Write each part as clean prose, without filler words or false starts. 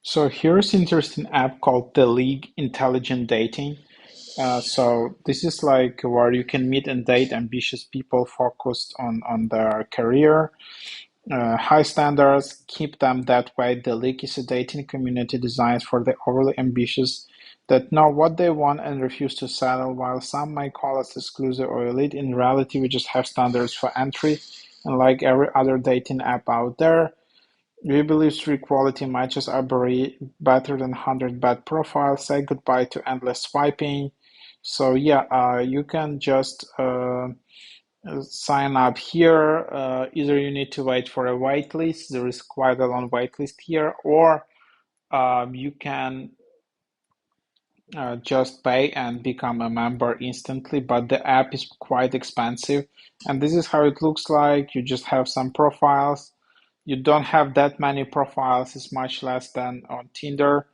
So here's an interesting app called The League Intelligent Dating. So this is like where you can meet and date ambitious people focused on their career, high standards, keep them that way. The League is a dating community designed for the overly ambitious that know what they want and refuse to settle. While some might call us exclusive or elite, in reality, we just have standards for entry. And like every other dating app out there, we believe three quality matches are better than 100 bad profiles. Say goodbye to endless swiping. So yeah, you can just sign up here. Either you need to wait for a wait list. There is quite a long wait list here, or you can just pay and become a member instantly. But the app is quite expensive, and this is how it looks like. You just have some profiles. You don't have that many profiles. It's much less than on Tinder.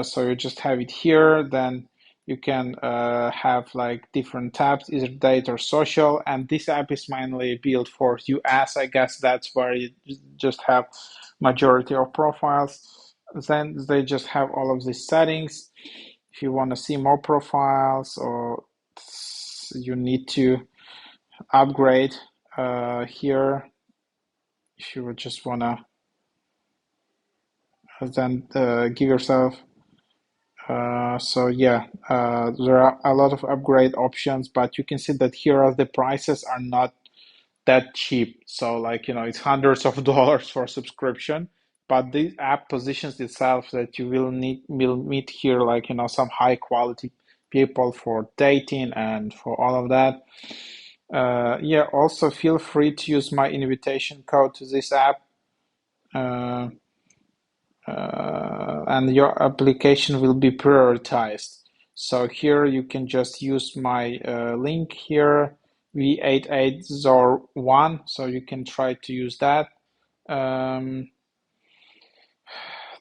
So you just have it here. Then you can have like different tabs, either date or social. And this app is mainly built for US. I guess that's where you just have majority of profiles. Then they just have all of these settings. If you want to see more profiles or you need to upgrade here, if you would just want to then give yourself so yeah, there are a lot of upgrade options, but you can see that here are the prices are not that cheap. So like, it's hundreds of dollars for subscription, but the app positions itself that you will meet here like, some high quality people for dating and for all of that. Yeah, also feel free to use my invitation code to this app. Uh, and your application will be prioritized. So here you can just use my link here, V8801, so you can try to use that. Um,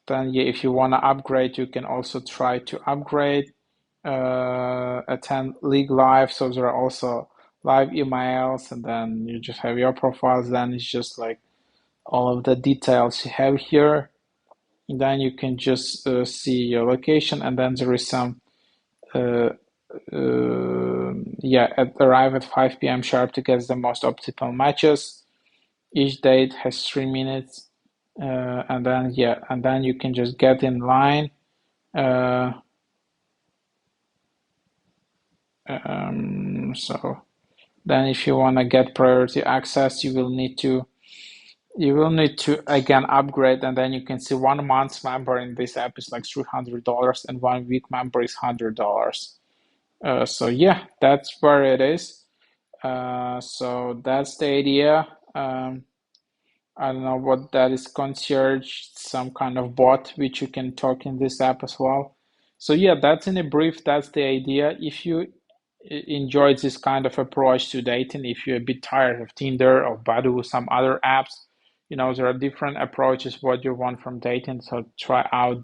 then yeah, if you want to upgrade, you can also try to upgrade, attend League Live, so there are also live emails, and then you just have your profiles, then it's just like all of the details you have here. Then you can just see your location, and then there is some uh, yeah, arrive at 5 p.m. sharp to get the most optimal matches. Each date has 3 minutes, and then yeah, and then you can just get in line. Uh, so then if you want to get priority access, you will need to again upgrade, and then you can see 1 month member in this app is like $300, and 1 week member is $100. So yeah, that's where it is. So that's the idea. I don't know what that is, concierge, some kind of bot which you can talk in this app as well. So yeah, that's in a brief, that's the idea. If you enjoyed this kind of approach to dating, if you're a bit tired of Tinder or Badoo, some other apps, there are different approaches what you want from dating. So try out